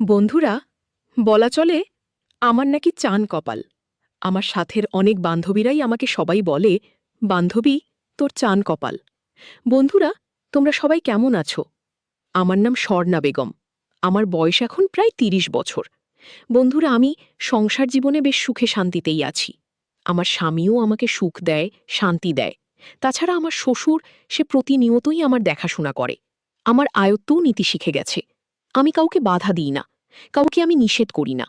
বন্ধুরা, বলা চলে আমার নাকি চান কপাল। আমার সাথের অনেক বান্ধবীরাই আমাকে সবাই বলে, বান্ধবী, তোর চান কপাল। বন্ধুরা, তোমরা সবাই কেমন আছো? আমার নাম স্বর্ণা বেগম। আমার বয়স এখন প্রায় ৩০ বছর। বন্ধুরা, আমি সংসার জীবনে বেশ সুখে শান্তিতেই আছি। আমার স্বামীও আমাকে সুখ দেয়, শান্তি দেয়। তাছাড়া আমার শ্বশুর, সে প্রতিনিয়তই আমার দেখাশোনা করে। আমার আয়ত্তও নীতি শিখে গেছে। আমি কাউকে বাধা দিই না, কাউকে আমি নিষেধ করি না।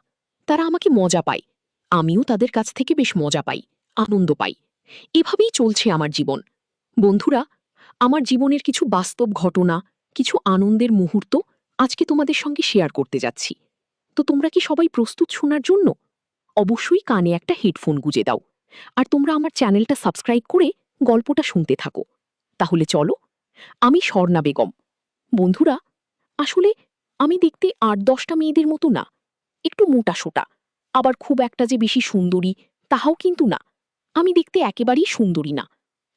তারা আমাকে মজা পায়, আমিও তাদের কাছ থেকে বেশ মজা পাই, আনন্দ পাই। এভাবেই চলছে আমার জীবন। বন্ধুরা, আমার জীবনের কিছু বাস্তব ঘটনা, কিছু আনন্দের মুহূর্ত আজকে তোমাদের সঙ্গে শেয়ার করতে যাচ্ছি। তো তোমরা কি সবাই প্রস্তুত শোনার জন্য? অবশ্যই কানে একটা হেডফোন গুঁজে দাও। আর তোমরা আমার চ্যানেলটা সাবস্ক্রাইব করে গল্পটা শুনতে থাকো। তাহলে চলো। আমি স্বর্ণা বেগম। বন্ধুরা, আসলে আমি দেখতে ৮-১০টা মেয়েদের মতো না। একটু মোটাসোটা, আবার খুব একটা যে বেশি সুন্দরী তাহাও কিন্তু না। আমি দেখতে একেবারেই সুন্দরী না।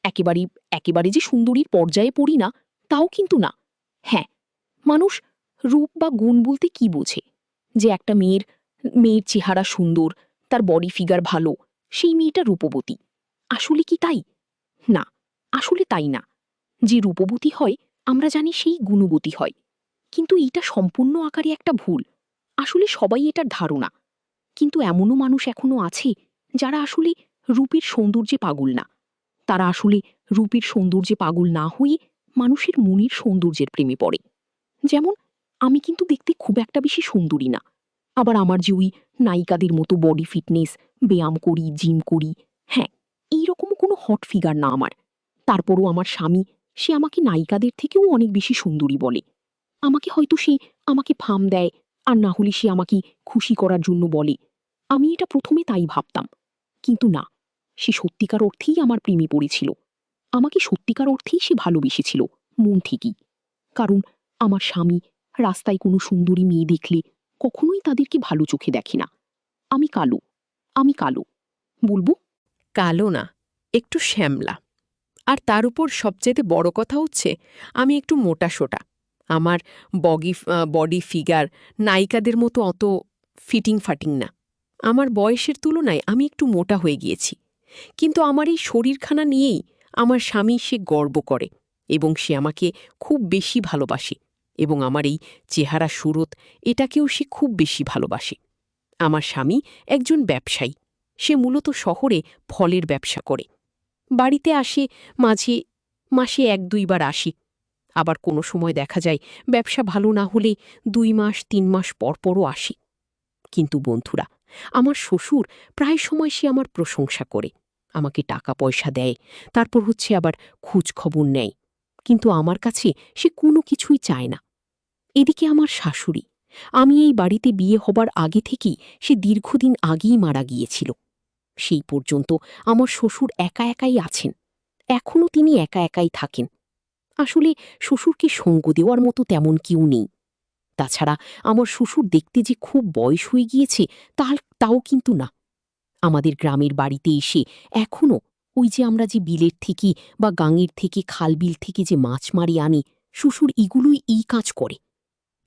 একেবারেই একেবারে যে সুন্দরীর পর্যায়ে পড়ি না, তাও কিন্তু না। হ্যাঁ, মানুষ রূপ বা গুণ বলতে কি বোঝে? যে একটা মেয়ের মেয়ের চেহারা সুন্দর, তার বডি ফিগার ভালো, সেই মেয়েটা রূপবতী। আসলে কি তাই? না, আসলে তাই না। যে রূপবতী হয়, আমরা জানি সেই গুণবতী হয়। কিন্তু এটা সম্পূর্ণ আকারে একটা ভুল। আসলে সবাই এটার ধারণা। কিন্তু এমনও মানুষ এখনো আছে যারা আসলে রূপের সৌন্দর্যে পাগল না। তারা আসলে রূপের সৌন্দর্যে পাগল না হয়ে মানুষের মনের সৌন্দর্যের প্রেমে পড়ে। যেমন, আমি কিন্তু দেখতে খুব একটা বেশি সুন্দরী না। আবার আমার যে ওই নায়িকাদের মতো বডি ফিটনেস, ব্যায়াম করি, জিম করি, হ্যাঁ, এইরকমও কোনো হট ফিগার না আমার। তারপরও আমার স্বামী, সে আমাকে নায়িকাদের থেকেও অনেক বেশি সুন্দরী বলে। আমাকে হয়তো সে আমাকে ফাম দেয়, আর না হলে সে আমাকে খুশি করার জন্য বলে। আমি এটা প্রথমে তাই ভাবতাম। কিন্তু না, সে সত্যিকার অর্থেই আমার প্রেমে পড়েছিল। আমাকে সত্যিকার অর্থেই সে ভালোবেসেছিল, মন থেকেই। কারণ আমার স্বামী রাস্তায় কোনো সুন্দরী মেয়ে দেখলে কখনোই তাদেরকে ভালো চোখে দেখে না। আমি কালো, আমি কালো বলবো? কালো না, একটু শ্যামলা। আর তার উপর সবচেয়ে বড় কথা হচ্ছে আমি একটু মোটাসোটা। আমার বডি ফিগার নায়িকাদের মতো অত ফিটিং ফাটিং না। আমার বয়সের তুলনায় আমি একটু মোটা হয়ে গিয়েছি। কিন্তু আমার এই শরীরখানা নিয়েই আমার স্বামী সে গর্ব করে এবং সে আমাকে খুব বেশি ভালোবাসে এবং আমার এই চেহারা সুরত এটাকেও সে খুব বেশি ভালোবাসে। আমার স্বামী একজন ব্যবসায়ী। সে মূলত শহরে ফলের ব্যবসা করে। বাড়িতে আসে মাঝে মাসে ১-২ বার আসি। আবার কোনো সময় দেখা যায় ব্যবসা ভালো না হলে ২ মাস ৩ মাস পরপরও আসি। কিন্তু বন্ধুরা, আমার শ্বশুর প্রায় সময় সে আমার প্রশংসা করে, আমাকে টাকা পয়সা দেয়, তারপর হচ্ছে আবার খোঁজ খবর নেয়। কিন্তু আমার কাছে সে কোনো কিছুই চায় না। এদিকে আমার শাশুড়ি, আমি এই বাড়িতে বিয়ে হবার আগে থেকেই সে দীর্ঘদিন আগেই মারা গিয়েছিল। সেই পর্যন্ত আমার শ্বশুর একা একাই আছেন। এখনও তিনি একা একাই থাকেন। আসলে শ্বশুরকে সঙ্গ দেওয়ার মতো তেমন কেউ নেই। তাছাড়া আমার শ্বশুর দেখতে যে খুব বয়স হয়ে গিয়েছে তাও কিন্তু না। আমাদের গ্রামের বাড়িতে এসে এখনও ওই যে আমরা যে বিলের থেকে বা গাঙের থেকে খালবিল থেকে যে মাছ মারি আনি, শ্বশুর এগুলোই এই কাজ করে।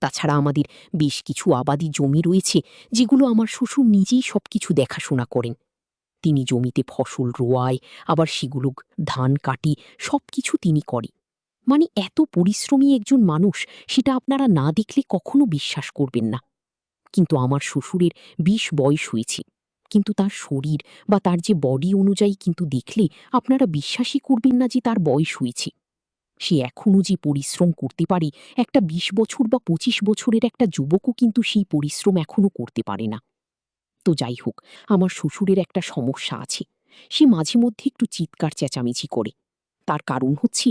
তাছাড়া আমাদের বেশ কিছু আবাদি জমি রয়েছে, যেগুলো আমার শ্বশুর নিজেই সবকিছু দেখাশোনা করেন। তিনি জমিতে ফসল রোয়ায়, আবার সেগুলো ধান কাটি, সবকিছু তিনি করে। মানে এত পরিশ্রমী একজন মানুষ, সেটা আপনারা না দেখলে কখনো বিশ্বাস করবেন না। কিন্তু আমার শ্বশুরের ২০ বয়স হয়েছে, কিন্তু তার শরীর বা তার যে বডি অনুযায়ী কিন্তু দেখলে আপনারা বিশ্বাসই করবেন না যে তার বয়স হয়েছে। সে এখনও যে পরিশ্রম করতে পারে, একটা ২০ বছর বা ২৫ বছরের একটা যুবকও কিন্তু সেই পরিশ্রম এখনও করতে পারে না। তো যাই হোক, আমার শ্বশুরের একটা সমস্যা আছে। সে মাঝে মধ্যে একটু চিৎকার চেঁচামেচি করে। তার কারণ হচ্ছে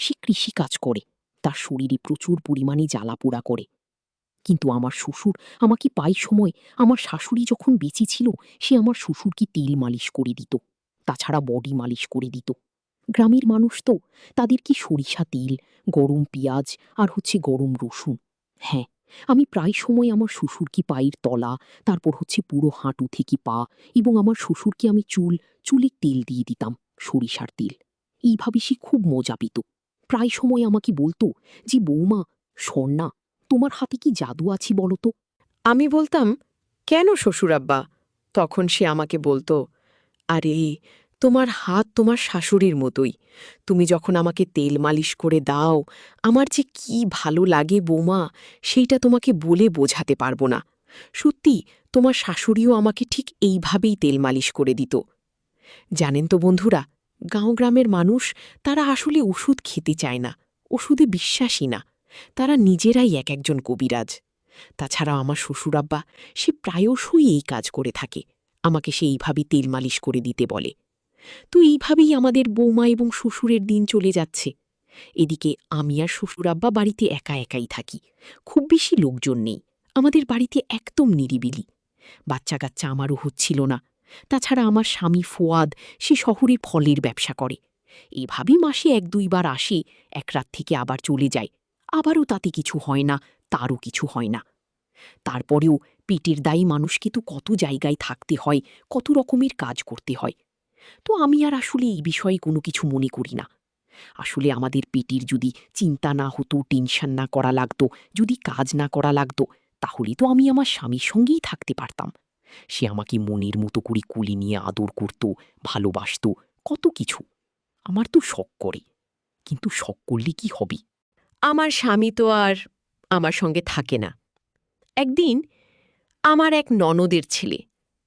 সে কৃষিকাজ করে। তার শরীরে প্রচুর পরিমাণে জ্বালাপোড়া করে। কিন্তু আমার শ্বশুর আমাকে প্রায় সময়, আমার শাশুড়ি যখন বেঁচে ছিল, সে আমার শ্বশুরকে তেল মালিশ করে দিত। তাছাড়া বডি মালিশ করে দিত। গ্রামের মানুষ তো, তাদের কি সরিষা তেল, গরম পেঁয়াজ আর হচ্ছে গরম রসুন। হ্যাঁ, আমি প্রায় সময় আমার শ্বশুরকে পায়ের তলা, তারপর হচ্ছে পুরো হাঁটু থেকে পা, এবং আমার শ্বশুরকে আমি চুলে তেল দিয়ে দিতাম, সরিষার তেল। এইভাবে সে খুব মজা পেত। প্রায় সময় আমাকে বলতো যে, বৌমা, স্বর্ণা, তোমার হাতে কি জাদু আছে বলো তো? আমি বলতাম, কেন শ্বশুরাব্বা? তখন সে আমাকে বলতো, আরে তোমার হাত তোমার শাশুড়ির মতোই। তুমি যখন আমাকে তেল মালিশ করে দাও, আমার যে কি ভালো লাগে বৌমা, সেইটা তোমাকে বলে বোঝাতে পারবো না। সত্যি, তোমার শাশুড়িও আমাকে ঠিক এইভাবেই তেল মালিশ করে দিত। জানেন তো বন্ধুরা, গাঁও গ্রামের মানুষ, তারা আসলে ওষুধ খেতে চায় না, ওষুধে বিশ্বাসী না। তারা নিজেরাই এক একজন কবিরাজ। তাছাড়া আমার শ্বশুরাব্বা, সে প্রায়শই এই কাজ করে থাকে। আমাকে সে এইভাবেই তেল মালিশ করে দিতে বলে। তো এইভাবেই আমাদের বৌমা এবং শ্বশুরের দিন চলে যাচ্ছে। এদিকে আমি আর শ্বশুরাব্বা বাড়িতে একা একাই থাকি। খুব বেশি লোকজন নেই, আমাদের বাড়িতে একদম নিরিবিলি। বাচ্চা কাচ্চা আমারও হচ্ছিল না। তাছাড়া আমার স্বামী ফুয়াদ, সে শহরে ফলের ব্যবসা করে। এভাবেই মাসে 1-2 বার আসে, এক রাত থেকে আবার চলে যায়। আবারও তাতে কিছু হয় না, তারও কিছু হয় না। তারপরেও পেটের দায়ী মানুষকে তো কত জায়গায় থাকতে হয়, কত রকমের কাজ করতে হয়। তো আমি আর আসলে এই বিষয়ে কোনো কিছু মনে করি না। আসলে আমাদের পেটের যদি চিন্তা না হতো, টেনশন না করা লাগতো, যদি কাজ না করা লাগতো, তাহলে তো আমি আমার স্বামীর সঙ্গেই থাকতে পারতাম। সে আমাকে মনের মতো করে কুলি নিয়ে আদর করত, ভালোবাসত, কত কিছু। আমার তো শখ করে, কিন্তু শখ করলে কি হবে? আমার স্বামী তো আর আমার সঙ্গে থাকে না। একদিন আমার এক ননদের ছেলে,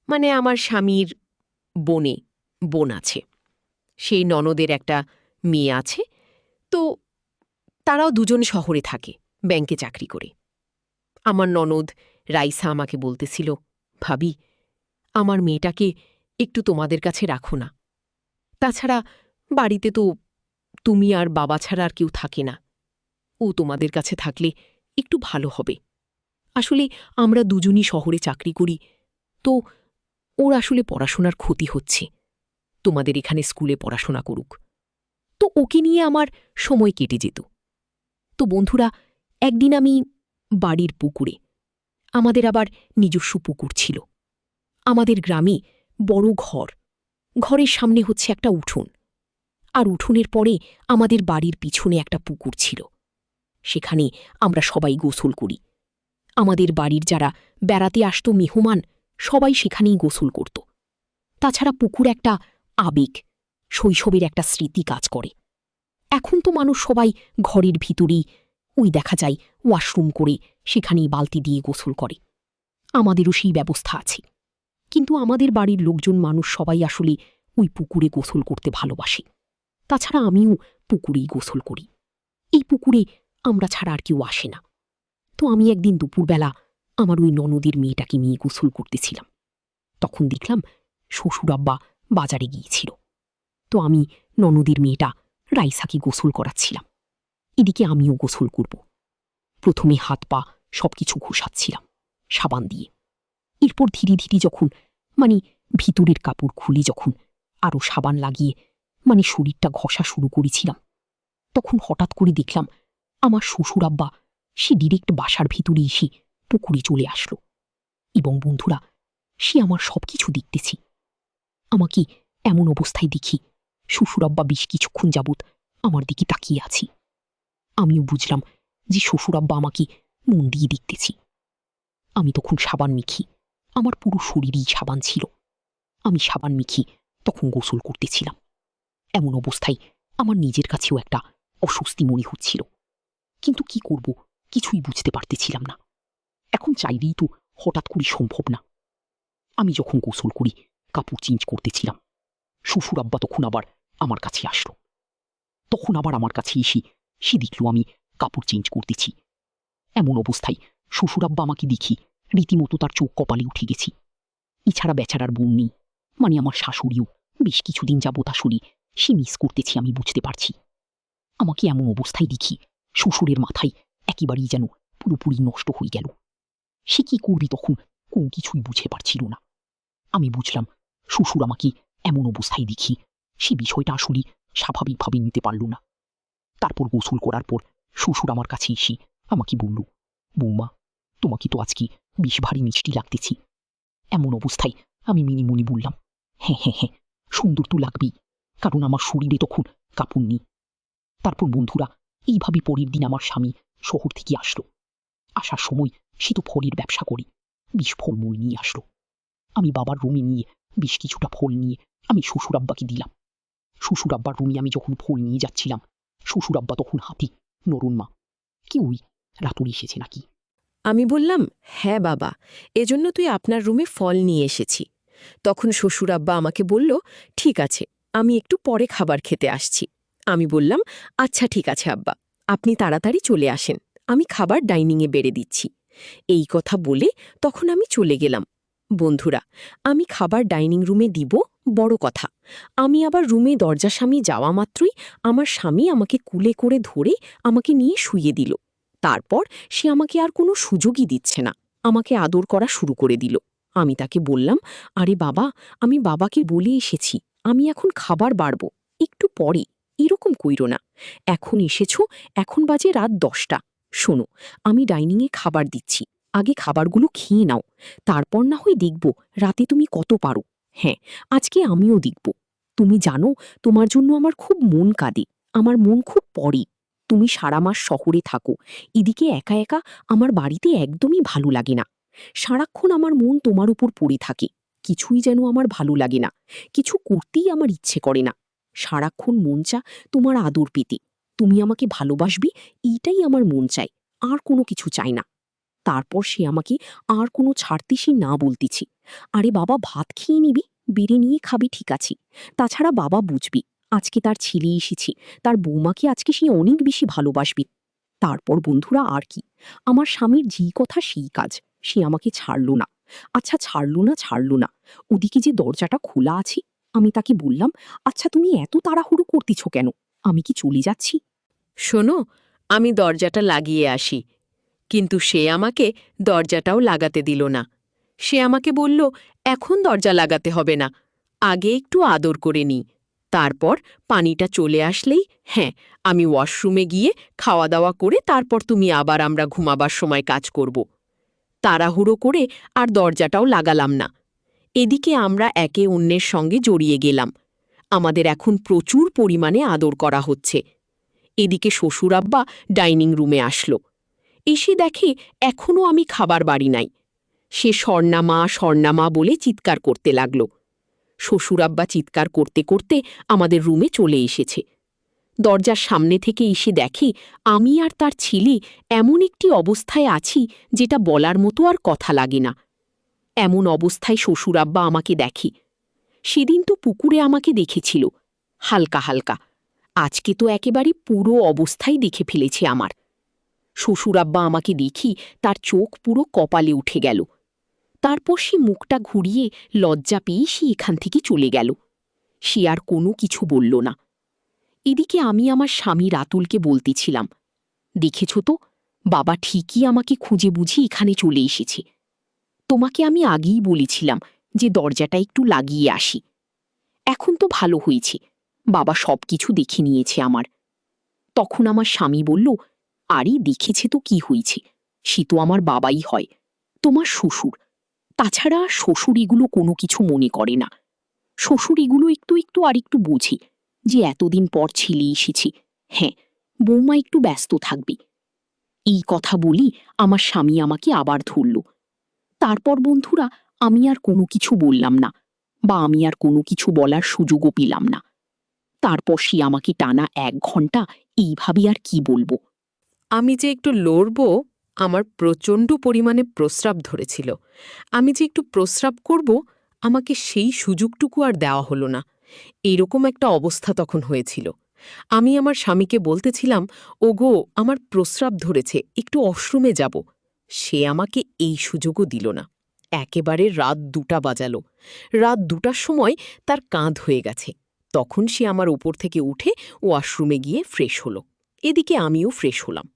মানে আমার স্বামীর বোন আছে, সেই ননদের একটা মেয়ে আছে। তো তারাও দুজন শহরে থাকে, ব্যাংকে চাকরি করে। আমার ননদ রাইসা আমাকে বলতেছিল, ভাবি, আমার মেয়েটাকে একটু তোমাদের কাছে রাখো না। তাছাড়া বাড়িতে তো তুমি আর বাবা ছাড়া আর কেউ থাকে না। ও তোমাদের কাছে থাকলে একটু ভালো হবে। আসলে আমরা দুজনই শহরে চাকরি করি, তো ওর আসলে পড়াশোনার ক্ষতি হচ্ছে। তোমাদের এখানে স্কুলে পড়াশোনা করুক, তো ওকে নিয়ে আমার সময় কেটে যেত। তো বন্ধুরা, একদিন আমি বাড়ির পুকুরে, আমাদের আবার নিজস্ব পুকুর ছিল, আমাদের গ্রামে বড় ঘর, ঘরের সামনে হচ্ছে একটা উঠোন, আর উঠোনের পরে আমাদের বাড়ির পিছনে একটা পুকুর ছিল। সেখানে আমরা সবাই গোসল করি। আমাদের বাড়ির যারা বেড়াতে আসতো মেহমান, সবাই সেখানেই গোসল করত। তাছাড়া পুকুর একটা আবেগ, শৈশবের একটা স্মৃতি কাজ করে। এখন তো মানুষ সবাই ঘরের ভিতরেই, ওই দেখা যায় ওয়াশরুম করে সেখানেই বালতি দিয়ে গোসল করে। আমাদেরও সেই ব্যবস্থা আছে, কিন্তু আমাদের বাড়ির লোকজন মানুষ সবাই আসলে ওই পুকুরে গোসল করতে ভালোবাসে। তাছাড়া আমিও পুকুরেই গোসল করি। এই পুকুরে আমরা ছাড়া আর কেউ আসে না। তো আমি একদিন দুপুরবেলা আমার ওই ননদের মেয়েটাকে নিয়ে গোসল করতেছিলাম। তখন দেখলাম শ্বশুরাব্বা বাজারে গিয়েছিল। তো আমি ননদের মেয়েটা রাইসাকে গোসল করাচ্ছিলাম। এদিকে আমিও গোসল করব। প্রথমে হাত পা সবকিছু ঘষাচ্ছিলাম সাবান দিয়ে। এরপর ধীরে ধীরে যখন ভিতরের কাপড় খুলে যখন আরও সাবান লাগিয়ে শরীরটা ঘষা শুরু করেছিলাম, তখন হঠাৎ করে দেখলাম আমার শ্বশুরাব্বা সে ডিরেক্ট বাসার ভিতরে এসে পুকুরে চলে আসলো। এবং বন্ধুরা, সে আমার সবকিছু দেখতেছি। আমাকে এমন অবস্থায় দেখি শ্বশুরাব্বা বেশ কিছুক্ষণ যাবৎ আমার দিকে তাকিয়ে আছি। আমিও বুঝলাম যে শ্বশুরাব্বা আমাকে মন দিয়ে দেখতেছি। আমি তখন সাবান মেখি, আমার পুরো শরীরেই সাবান ছিল। আমি সাবান মেখি তখন গোসল করতেছিলাম। এমন অবস্থায় আমার নিজের কাছেও একটা অস্বস্তি মনে হচ্ছিল, কিন্তু কি করব কিছুই বুঝতে পারতেছিলাম না। এখন চাইলেই তো হঠাৎ করে সম্ভব না। আমি যখন গোসল করি কাপড় চেঞ্জ করতেছিলাম, শ্বশুরাব্বা তখন আবার আমার কাছে আসলো। তখন আবার আমার কাছে এসে সে দেখল আমি কাপড় চেঞ্জ করতেছি। এমন অবস্থায় শ্বশুরাব্বা আমাকে দেখি রীতিমতো তার চোখ কপালে উঠে গেছি। এছাড়া বেচারার বোন নেই, আমার শাশুড়িও বেশ কিছুদিন যাবৎ আসলে সে মিস করতেছি, আমি বুঝতে পারছি। আমাকে এমন অবস্থায় দেখি শ্বশুরের মাথায় একেবারেই যেন পুরোপুরি নষ্ট হয়ে গেল। সে কি করবে তখন কোন কিছুই বুঝে পারছিল না। আমি বুঝলাম শ্বশুর আমাকে এমন অবস্থায় দেখি সে বিষয়টা আসলে স্বাভাবিকভাবে নিতে পারল না। তারপর গোসল করার পর শ্বশুর আমার কাছে এসে আমাকে বলল, বৌমা, তোমাকে তো আজকে বেশ ভারী মিষ্টি লাগতেছি। এমন অবস্থায় আমি মিনি মনি বললাম, হ্যাঁ হ্যাঁ হ্যাঁ, সুন্দর তো লাগবেই, কারণ আমার শরীরে তখন কাপড় নেই। তারপর বন্ধুরা, এইভাবে পরের দিন আমার স্বামী শহর থেকে আসলো আসার সময় সে তো ফলের ব্যবসা করে, বেশ ফলমূল নিয়ে আসলো। আমি বাবার রুমে নিয়ে বেশ কিছুটা ফল নিয়ে আমি শ্বশুর আব্বাকে দিলাম। শ্বশুর আব্বার রুমে আমি যখন ফল নিয়ে যাচ্ছিলাম, শ্বশুর আব্বা তখন হাতে নরুন মা, কি ওই রাতুল এসেছে নাকি? আমি বললাম, হ্যাঁ বাবা, এজন্য তুই আপনার রুমে ফল নিয়ে এসেছি। তখন শ্বশুর আব্বা আমাকে বলল, ঠিক আছে, আমি একটু পরে খাবার খেতে আসছি। আমি বললাম, আচ্ছা ঠিক আছে আব্বা, আপনি তাড়াতাড়ি চলে আসেন, আমি খাবার ডাইনিংয়ে বেড়ে দিচ্ছি। এই কথা বলে তখন আমি চলে গেলাম। বন্ধুরা, আমি খাবার ডাইনিং রুমে দিব বড় কথা, আমি আবার রুমে দরজার সামনে যাওয়া মাত্রই আমার স্বামী আমাকে কুলে করে ধরে আমাকে নিয়ে শুইয়ে দিল। তারপর সে আমাকে আর কোনো সুযোগই দিচ্ছে না, আমাকে আদর করা শুরু করে দিল। আমি তাকে বললাম, আরে বাবা, আমি বাবাকে বলে এসেছি আমি এখন খাবার বাড়ব, একটু পরে, এরকম কইরো না। এখন এসেছ, এখন বাজে রাত 10টা। শোনো, আমি ডাইনিংয়ে খাবার দিচ্ছি, আগে খাবারগুলো খেয়ে নাও, তারপর না হয় দেখব রাতে তুমি কত পারো। হ্যাঁ, আজকে আমিও দেখব। তুমি জানো, তোমার জন্য আমার খুব মন কাঁদে, আমার মন খুব পড়ে। তুমি সারা মাস শহরে থাকো, এদিকে একা একা আমার বাড়িতে একদমই ভালো লাগে না। সারাক্ষণ আমার মন তোমার উপর পড়ে থাকে, কিছুই যেন আমার ভালো লাগে না, কিছু করতেই আমার ইচ্ছে করে না। সারাক্ষণ মন চা তোমার আদর পেতে, তুমি আমাকে ভালোবাসবি, এইটাই আমার মন চায়, আর কোনো কিছু চাই না। তারপর সে আমাকে আর কোনো ছাড়তিসই না বলতেছি। আরে বাবা, ভাত খেয়ে নিবি, বেড়ে নিয়ে খাবি, ঠিক আছে। তাছাড়া বাবা বুঝবি, আজকে তার ছেলে এসেছি, তার বৌমাকে আজকে সে অনেক বেশি ভালোবাসবি। তারপর বন্ধুরা আর কি, আমার স্বামীর যেই কথা সেই কাজ, সে আমাকে ছাড়ল না। আচ্ছা, ছাড়ল না, ওদিকে যে দরজাটা খোলা আছে, আমি তাকে বললাম, আচ্ছা তুমি এত তাড়াহুড়ো করতেছ কেন, আমি কি চলে যাচ্ছি? শোনো, আমি দরজাটা লাগিয়ে আসি। কিন্তু সে আমাকে দরজাটাও লাগাতে দিল না। সে আমাকে বলল, এখন দরজা লাগাতে হবে না, আগে একটু আদর করে নিই, তারপর পানিটা চলে আসলেই, হ্যাঁ, আমি ওয়াশরুমে গিয়ে খাওয়া দাওয়া করে তারপর তুমি আবার আমরা ঘুমাবার সময় কাজ করব। তাড়াহুড়ো করে আর দরজাটাও লাগালাম না। এদিকে আমরা একে অন্যের সঙ্গে জড়িয়ে গেলাম, আমাদের এখন প্রচুর পরিমাণে আদর করা হচ্ছে। এদিকে শ্বশুর আব্বা ডাইনিং রুমে আসলো, এসে দেখে এখনও আমি খাবার বাড়ি নাই। সে স্বর্ণামা বলে চিৎকার করতে লাগল। শ্বশুর আব্বা চিৎকার করতে করতে আমাদের রুমে চলে এসেছে। দরজার সামনে থেকে এসে দেখে আমি আর তার ছেলে এমন একটি অবস্থায় আছি যেটা বলার মতো আর কথা লাগে না। এমন অবস্থায় শ্বশুর আব্বা আমাকে দেখে। সেদিন তো পুকুরে আমাকে দেখেছিল হালকা হালকা, আজকে তো একেবারে পুরো অবস্থাই দেখে ফেলেছে আমার। শ্বশুর আব্বা আমাকে দেখি তার চোখ পুরো কপালে উঠে গেল। তারপর সে মুখটা ঘুরিয়ে লজ্জা পেয়ে সে এখান থেকে চলে গেল। সে আর কোনো কিছু বলল না। এদিকে আমি আমার স্বামী রাতুলকে বলতেছিলাম, দেখেছ তো, বাবা ঠিকই আমাকে খুঁজে বুঝি এখানে চলে এসেছে। তোমাকে আমি আগেই বলেছিলাম যে দরজাটা একটু লাগিয়ে আসি। এখন তো ভালো হয়েছে, বাবা সব কিছু দেখে নিয়েছে আমার। তখন আমার স্বামী বলল, আরে দেখেছে তো কি হয়েছে, সে তো আমার বাবাই হয়, তোমার শ্বশুর। তাছাড়া শ্বশুর এগুলো কোনো কিছু মনে করে না, শ্বশুর এগুলো একটু একটু আর একটু বোঝে যে এতদিন পর ছেলে এসেছে, হ্যাঁ, বৌমা একটু ব্যস্ত থাকবে। এই কথা বলি আমার স্বামী আমাকে আবার ধরল। তারপর বন্ধুরা, আমি আর কোনো কিছু বললাম না, বা আমি আর কোনো কিছু বলার সুযোগও পেলাম না। তারপর সে আমাকে টানা 1 ঘন্টা এইভাবে আর কি বলবো। আমি যে একটু লড়ব, আমার প্রচণ্ড পরিমাণে প্রস্রাব ধরেছিল। আমি যে একটু প্রস্রাব করব, আমাকে সেই সুযোগটুকু আর দেওয়া হলো না। এইরকম একটা অবস্থা তখন হয়েছিল। আমি আমার স্বামীকে বলতেছিলাম, ওগো, আমার প্রস্রাব ধরেছে, একটু ওয়াশরুমে যাব। সে আমাকে এই সুযোগও দিল না। একেবারে রাত 2টা বাজালো। রাত 2টার সময় তার কাঁধ হয়ে গেছে। তখন সে আমার উপর থেকে উঠে ওয়াশরুমে গিয়ে ফ্রেশ হলো। এদিকে আমিও ফ্রেশ হলাম।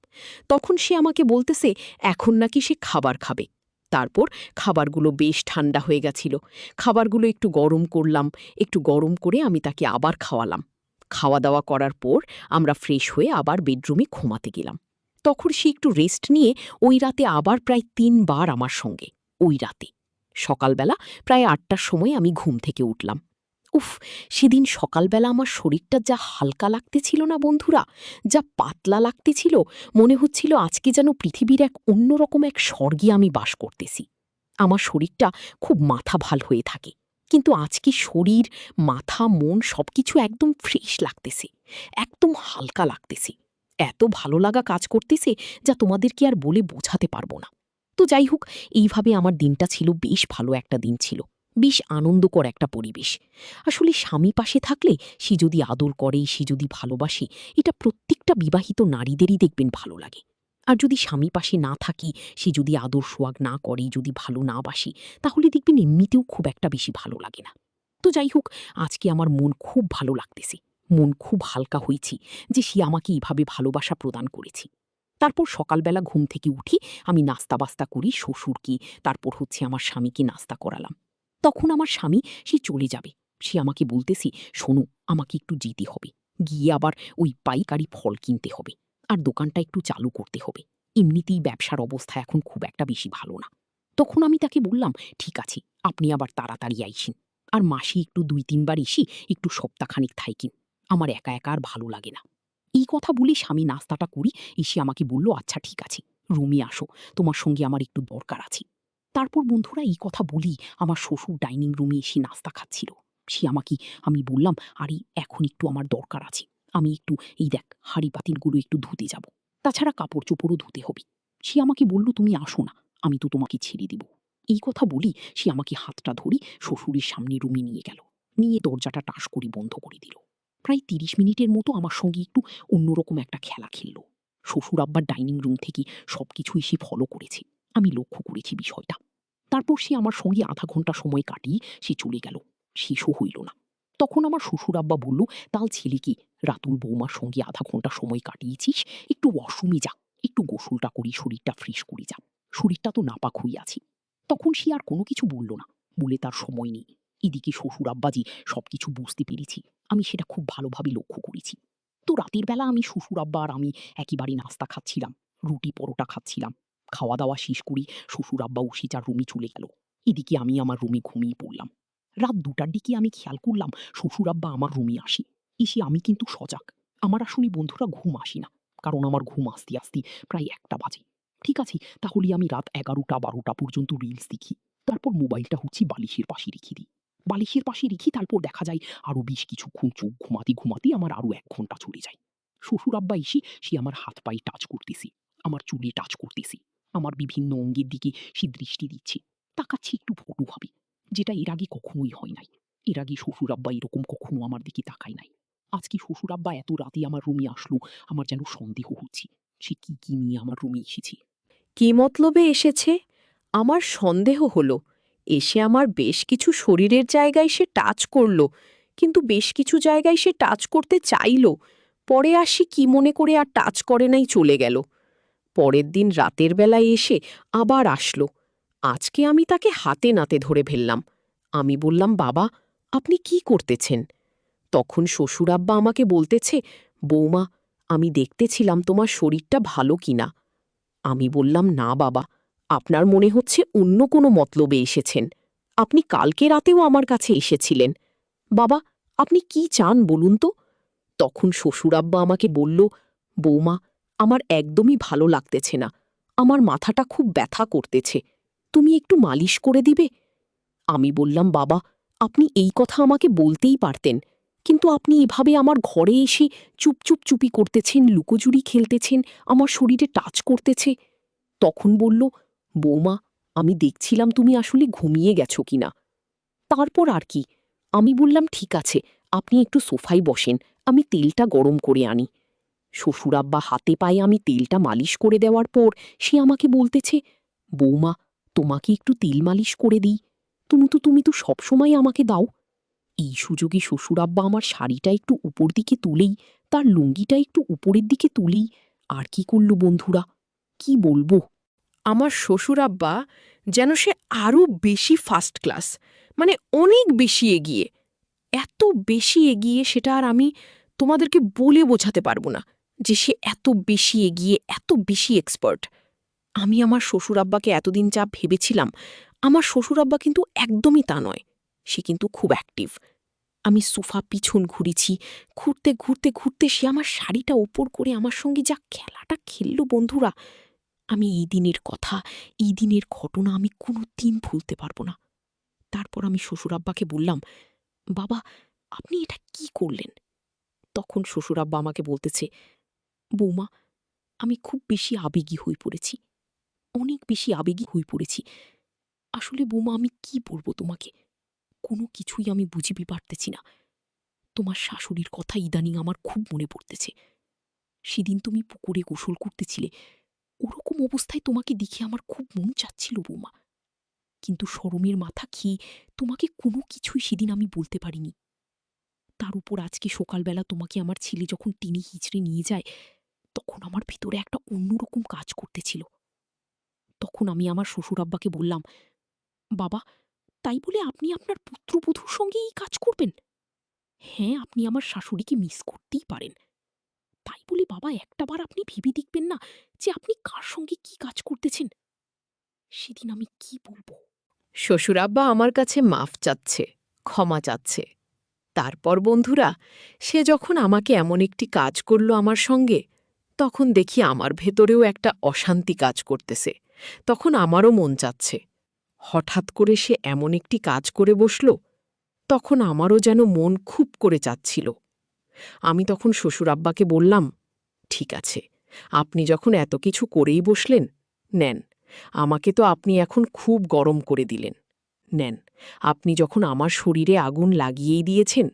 তখন সে আমাকে বলতেছে এখন নাকি সে খাবার খাবে। তারপর খাবারগুলো বেশ ঠান্ডা হয়ে গেছিল। খাবারগুলো একটু গরম করলাম, একটু গরম করে আমি তাকে আবার খাওয়ালাম। খাওয়া দাওয়া করার পর আমরা ফ্রেশ হয়ে আবার বেডরুমে ঘুমাতে গেলাম। তখন সে একটু রেস্ট নিয়ে ওই রাতে আবার প্রায় 3 বার আমার সঙ্গে। ওই রাতে সকালবেলা প্রায় 8টার সময় আমি ঘুম থেকে উঠলাম। উফ, সেদিন সকালবেলা আমার শরীরটা যা হালকা লাগতেছিল না বন্ধুরা, যা পাতলা লাগতেছিল, মনে হচ্ছিল আজকে যেন পৃথিবীর এক অন্যরকম এক স্বর্গে আমি বাস করতেছি। আমার শরীরটা খুব মাথা ভাল হয়ে থাকে, কিন্তু আজকে শরীর, মাথা, মন সবকিছু একদম ফ্রেশ লাগতেছে, একদম হালকা লাগতেছে। এত ভালো লাগা কাজ করতেছে যা তোমাদেরকে আর বলে বোঝাতে পারবো না। তো যাই হোক, এইভাবে আমার দিনটা ছিল, বেশ ভালো একটা দিন ছিল, বেশ আনন্দকর একটা পরিবেশ। আসলে স্বামী পাশে থাকলে সে যদি আদর করে, সে যদি ভালোবাসে, এটা প্রত্যেকটা বিবাহিত নারীদেরই দেখবেন ভালো লাগে। আর যদি স্বামী পাশে না থাকি, সে যদি আদর সোয়াগ না করে, যদি ভালো না বাসে, তাহলে দেখবেন এমনিতেও খুব একটা বেশি ভালো লাগে না। তো যাই হোক, আজকে আমার মন খুব ভালো লাগতেছে, মন খুব হালকা হয়েছি যে সে আমাকে এভাবে ভালোবাসা প্রদান করেছে। তারপর সকালবেলা ঘুম থেকে উঠি, আমি নাস্তা বাস্তা করি, শ্বশুরকে, তারপর আমার স্বামীকে নাস্তা করালাম। তখন আমার স্বামী সে চলে যাবে। সে আমাকে বলতেছে, শোনো, আমাকে একটু যেতে হবে, গিয়ে আবার ওই পাইকারি ফল কিনতে হবে, আর দোকানটা একটু চালু করতে হবে। এমনিতেই ব্যবসার অবস্থা এখন খুব একটা বেশি ভালো না। তখন আমি তাকে বললাম, ঠিক আছে, আপনি আবার তাড়াতাড়ি আইসেন, আর মাসে একটু 2-3 বার এসি, একটু সপ্তাহখানিক থাইকিন, আমার একা একা আর ভালো লাগে না। এই কথা বলে স্বামী নাস্তাটা করি, এসে আমাকে বলল, আচ্ছা ঠিক আছে, রুমে আসো, তোমার সঙ্গে আমার একটু দরকার আছে। তারপর বন্ধুরা, এই কথা বলি আমার শ্বশুর ডাইনিং রুমে এসে নাস্তা খাচ্ছিল। সে আমাকে, আমি বললাম, আরে এখন একটু আমার দরকার আছে, আমি একটু, এই দেখ, হাঁড়ি পাতিলগুলো একটু ধুতে যাব, তাছাড়া কাপড় চোপড়ও ধুতে হবে। সে আমাকে বলল, তুমি আসো না, আমি তো তোমাকে ছেড়ে দিব। এই কথা বলি সে আমাকে হাতটা ধরে শ্বশুরের সামনে রুমে নিয়ে গেল, নিয়ে দরজাটা টাস করে বন্ধ করে দিল। প্রায় 30 মিনিটের মতো আমার সঙ্গে একটু অন্যরকম একটা খেলা খেলল। শ্বশুর আব্বার ডাইনিং রুম থেকে সবকিছু এসে ফলো করেছে, আমি লক্ষ্য করেছি বিষয়টা। তারপর সে আমার সঙ্গে আধা ঘন্টা সময় কাটিয়ে সে চলে গেল, শেষও হইল না। তখন আমার শ্বশুর আব্বা বলল, তাল ছেলে কি, রাতুল বৌমার সঙ্গে আধা ঘন্টা সময় কাটিয়েছিস, একটু ওয়াশরুমে যা, একটু গোসলটা করি, শরীরটা ফ্রেশ করে যা, শরীরটা তো নাপাক হয়ে আছে। তখন সে আর কোনো কিছু বলল না, বলে তার সময় নেই। এদিকে শ্বশুর আব্বাজি সবকিছু বুঝতে পেরেছি, আমি সেটা খুব ভালোভাবে লক্ষ্য করেছি। তো রাতের বেলা আমি, শ্বশুর আব্বা আর আমি একেবারে নাস্তা খাচ্ছিলাম, রুটি পরোটা খাচ্ছিলাম। খাওয়া দাওয়া শেষ করি শ্বশুর আব্বা উঠে যার রুমে চলে গেল। এদিকে আমি আমার রুমে ঘুমিয়ে পড়লাম। রাত 2টার দিকে আমি খেয়াল করলাম শ্বশুর আব্বা আমার রুমে আসে। এসে আমি কিন্তু সজাগ, আমার আসলে বন্ধুরা ঘুম আসে না, কারণ আমার ঘুম আসতে আসতে প্রায় 1টা বাজে। ঠিক আছে, তাহলে আমি রাত 11টা-12টা পর্যন্ত রিলস দেখি, তারপর মোবাইলটা বালিশের পাশে রেখে দিই। বালিশের পাশে রেখে তারপর দেখা যায় আরো বেশ কিছুক্ষণ চোখ ঘুমাতে ঘুমাতে আমার আরো 1 ঘন্টা চলে যায়। শ্বশুর আব্বা এসে সে আমার হাত পায়ে টাচ করতেছে, আমার চুলে টাচ করতেছে, আমার বিভিন্ন অঙ্গের দিকে সে দৃষ্টি দিচ্ছে, তাকাচ্ছে একটু ভটুভাবে, যেটা এর আগে কখনোই হয় নাই। এর আগে শ্বশুর আব্বা এরকম কখনো আমার দিকে তাকায় নাই। আজকে শ্বশুর আব্বা এত রাতে আমার রুমে আসলো, আমার যেন সন্দেহ হচ্ছে সে কি কি নিয়ে আমার রুমে এসেছে। কি মতলবে এসেছে? আমার সন্দেহ হলো। এসে আমার বেশ কিছু শরীরের জায়গায় সে টাচ করল, কিন্তু বেশ কিছু জায়গায় সে টাচ করতে চাইল, পরে আসি কি মনে করে আর টাচ করে নাই, চলে গেল। পরের দিন রাতের বেলায় এসে আবার আসলো। আজকে আমি তাকে হাতে নাতে ধরে ফেললাম। আমি বললাম, বাবা, আপনি কি করতেছেন? তখন শ্বশুর আব্বা আমাকে বলতেছে, বৌমা, আমি দেখতেছিলাম তোমার শরীরটা ভালো কিনা। আমি বললাম, না বাবা, আপনার মনে হচ্ছে অন্য কোনো মতলবে এসেছেন। আপনি কালকে রাতেও আমার কাছে এসেছিলেন। বাবা, আপনি কি চান বলুন তো? তখন শ্বশুর আব্বা আমাকে বলল, বৌমা, আমার একদমই ভালো লাগতেছে না, আমার মাথাটা খুব ব্যথা করতেছে, তুমি একটু মালিশ করে দিবে? আমি বললাম, বাবা, আপনি এই কথা আমাকে বলতেই পারতেন, কিন্তু আপনি এভাবে আমার ঘরে এসে চুপচুপ চুপি করতেছেন, লুকোচুরি খেলতেছেন, আমার শরীরে টাচ করতেছে। তখন বলল, বৌমা, আমি দেখছিলাম তুমি আসলে ঘুমিয়ে গেছো কিনা। তারপর আর কি, আমি বললাম, ঠিক আছে, আপনি একটু সোফায় বসেন, আমি তেলটা গরম করে আনি। শ্বশুর আব্বা হাতে পায়ে আমি তেলটা মালিশ করে দেওয়ার পর সে আমাকে বলতেছে, বৌমা, তোমাকে একটু তেল মালিশ করে দিই, তুমি তো সবসময় আমাকে দাও। এই সুযোগে শ্বশুর আব্বা আমার শাড়িটা একটু উপর দিকে তুলেই, তার লুঙ্গিটা একটু উপরের দিকে তুলেই আর কি করল বন্ধুরা, কি বলবো। আমার শ্বশুর আব্বা যেন সে আরও বেশি ফার্স্ট ক্লাস, মানে অনেক বেশি এগিয়ে, এত বেশি এগিয়ে সেটা আর আমি তোমাদেরকে বলে বোঝাতে পারবো না, যে সে এত বেশি এগিয়ে, এত বেশি এক্সপার্ট। আমি আমার শ্বশুর আব্বাকে এতদিন যা ভেবেছিলাম, আমার শ্বশুর আব্বা কিন্তু একদমই তা নয়। সে কিন্তু খুব অ্যাক্টিভ। আমি সোফা পিছন ঘুরেছি। ঘুরতে ঘুরতে ঘুরতে সে আমার শাড়িটা ওপর করে আমার সঙ্গে যা খেলাটা খেলল বন্ধুরা, আমি এই দিনের কথা, এই দিনের ঘটনা আমি কোনো দিন ভুলতে পারবো না। তারপর আমি শ্বশুরাব্বাকে বললাম, বাবা, আপনি এটা কি করলেন? তখন শ্বশুরাব্বা আমাকে বলতেছে, বৌমা, আমি খুব বেশি আবেগী হয়ে পড়েছি, অনেক বেশি আবেগী হয়ে পড়েছি। আসলে বৌমা, আমি কি বলবো তোমাকে, কোনো কিছুই আমি বুঝিবি পারতেছি না। তোমার শাশুড়ির কথা ইদানিং আমার খুব মনে পড়তেছে। সেদিন তুমি পুকুরে গোসল করতেছিলে, ওরকম অবস্থায় তোমাকে দেখে আমার খুব মন চাচ্ছিল বৌমা, কিন্তু শরমের মাথা খেয়ে তোমাকে কোনো কিছুই সেদিন আমি বলতে পারিনি। তার উপর আজকে সকালবেলা তোমাকে আমার ছেলে যখন টেনে হিঁচড়ে নিয়ে যায়, তখন আমার ভিতরে একটা অন্যরকম কাজ করতেছিল। তখন আমি আমার শ্বশুরাব্বাকে বললাম, বাবা, তাই বলে আপনি আপনার পুত্রবধূর সঙ্গে এই কাজ করবেন? হ্যাঁ, আপনি আমার শাশুড়িকে মিস করতেই পারেন, তাই বলে বাবা একটাবার আপনি ভেবে দেখবেন না যে আপনি কার সঙ্গে কি কাজ করতেছেন? সেদিন আমি কি বলবো? শ্বশুরাব্বা আমার কাছে মাফ চাচ্ছে, ক্ষমা চাচ্ছে। তারপর বন্ধুরা, সে যখন আমাকে এমন একটি কাজ করল আমার সঙ্গে, তখন দেখি আমার ভেতরেও একটা অশান্তি কাজ করতেছে। তখন আমারও মন চাচ্ছে। হঠাৎ করে সে এমন একটি কাজ করে বসল, তখন আমারও যেন মন খুব করে চাচ্ছিল। আমি তখন শ্বশুরাব্বাকে বললাম, ঠিক আছে, আপনি যখন এত কিছু করেই বসলেন, নেন, আমাকে তো আপনি এখন খুব গরম করে দিলেন। নেন, আপনি যখন আমার শরীরে আগুন লাগিয়েই দিয়েছেন,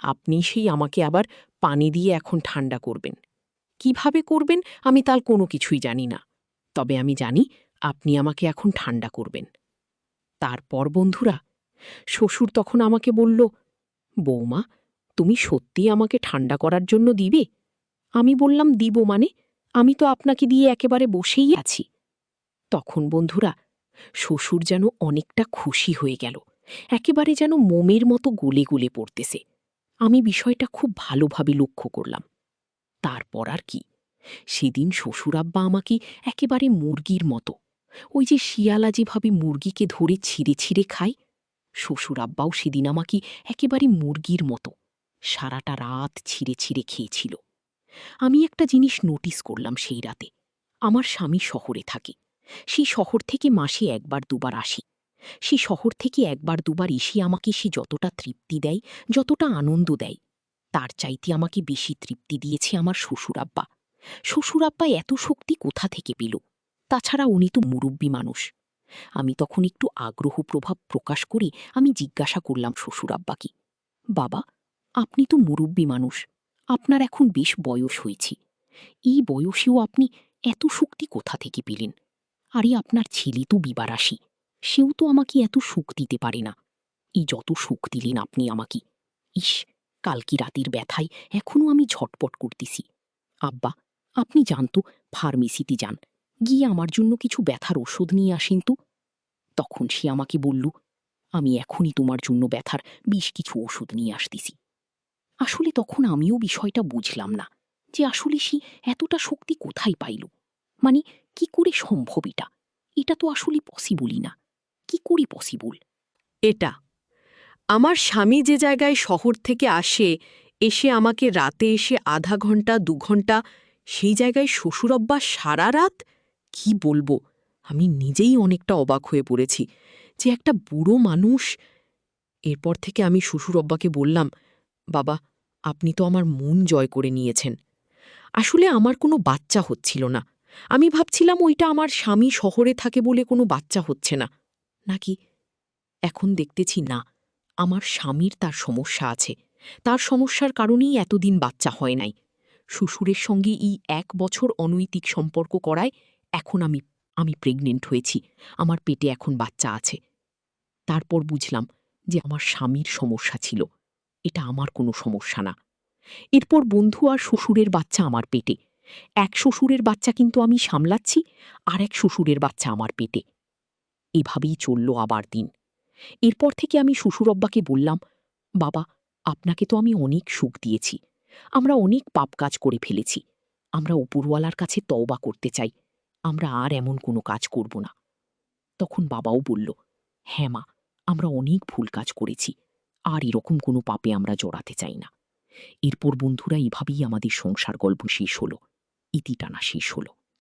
আপনি সেই আমাকে আবার পানি দিয়ে এখন ঠান্ডা করবেন। কিভাবে করবেন আমি তার কোনো কিছুই জানি না, তবে আমি জানি আপনি আমাকে এখন ঠান্ডা করবেন। তারপর বন্ধুরা, শ্বশুর তখন আমাকে বলল, বৌমা, তুমি সত্যি আমাকে ঠান্ডা করার জন্য দিবে? আমি বললাম, দিব মানে, আমি তো আপনাকে দিয়ে একেবারে বসেই আছি। তখন বন্ধুরা, শ্বশুর যেন অনেকটা খুশি হয়ে গেল, একেবারে যেন মোমের মতো গলে গলে পড়তেছে। আমি বিষয়টা খুব ভালোভাবে লক্ষ্য করলাম। তারপর আর কি, সেদিন শ্বশুরাব্বা আমাকে একেবারে মুরগির মতো, ওই যে শিয়ালা যেভাবে মুরগিকে ধরে ছিঁড়ে ছিঁড়ে খায়, শ্বশুরাব্বাও সেদিন আমাকে একেবারে মুরগির মতো সারাটা রাত ছিঁড়ে ছিঁড়ে খেয়েছিল। আমি একটা জিনিস নোটিস করলাম সেই রাতে। আমার স্বামী শহরে থাকে, সেই শহর থেকে মাসে একবার দুবার আসি। সেই শহর থেকে একবার দুবার এসে আমাকে সে যতটা তৃপ্তি দেয়, যতটা আনন্দ দেয়, তার চাইতে আমাকে বেশি তৃপ্তি দিয়েছে আমার শ্বশুরাব্বা। শ্বশুরাব্বা এত শক্তি কোথা থেকে পেল? তাছাড়া উনি তো মুরব্বী মানুষ। আমি তখন একটু আগ্রহ প্রভাব প্রকাশ করে আমি জিজ্ঞাসা করলাম শ্বশুরাব্বাকে, বাবা, আপনি তো মুরব্বী মানুষ, আপনার এখন বেশ বয়স হয়েছে, এই বয়সেও আপনি এত শক্তি কোথা থেকে পেলেন? আরে আপনার ছেলে তো বিবারাসী, সেও তো আমাকে এত সুখ দিতে পারে না, এই যত সুখ দিলেন আপনি আমাকে, ইস, কালকে রাতের ব্যথায় এখনো আমি ঝটপট করতেছি। আব্বা, আপনি যান তো, ফার্মেসিতে যান, গিয়ে আমার জন্য কিছু ব্যথার ওষুধ নিয়ে আসেন তো। তখন সে আমাকে বলল, আমি এখনই তোমার জন্য ব্যথার বেশ কিছু ওষুধ নিয়ে আসতেছি। আসলে তখন আমিও বিষয়টা বুঝলাম না যে আসলে সে এতটা শক্তি কোথায় পাইল, মানে কি করে সম্ভব এটা? এটা তো আসলে পসিবলই না। কি করে পসিবল এটা? আমার স্বামী যে জায়গায় শহর থেকে আসে, এসে আমাকে রাতে এসে আধা ঘন্টা ২ ঘন্টা, সেই জায়গায় শ্বশুরব্বা সারা রাত? কি বলবো, আমি নিজেই অনেকটা অবাক হয়ে পড়েছি যে একটা বুড়ো মানুষ। এরপর থেকে আমি শ্বশুরব্বাকে বললাম, বাবা, আপনি তো আমার মন জয় করে নিয়েছেন। আসলে আমার কোনো বাচ্চা হচ্ছিল না। আমি ভাবছিলাম ওইটা আমার স্বামী শহরে থাকে বলে কোনো বাচ্চা হচ্ছে না নাকি। এখন দেখতেছি না, আমার স্বামীর তার সমস্যা আছে, তার সমস্যার কারণেই এতদিন বাচ্চা হয় নাই। শ্বশুরের সঙ্গে এই ১ বছর অনৈতিক সম্পর্ক করায় এখন আমি প্রেগনেন্ট হয়েছি, আমার পেটে এখন বাচ্চা আছে। তারপর বুঝলাম যে আমার স্বামীর সমস্যা ছিল, এটা আমার কোনো সমস্যা না। এরপর বন্ধু আর শ্বশুরের বাচ্চা আমার পেটে। এক শ্বশুরের বাচ্চা কিন্তু আমি সামলাচ্ছি, আর এক শ্বশুরের বাচ্চা আমার পেটে। এভাবেই চলল আবার দিন। এরপর থেকে আমি শ্বশুরব্বাকে বললাম, বাবা, আপনাকে তো আমি অনেক সুখ দিয়েছি, আমরা অনেক পাপ কাজ করে ফেলেছি, আমরা উপরওয়ালার কাছে তওবা করতে চাই, আমরা আর এমন কোনো কাজ করব না। তখন বাবাও বলল, হ্যাঁ মা, আমরা অনেক ভুল কাজ করেছি, আর এরকম কোনো পাপে আমরা জড়াতে চাই না। এরপর বন্ধুরা এভাবেই আমাদের সংসার গল্প শেষ হলো, ইতি টানা শেষ হলো।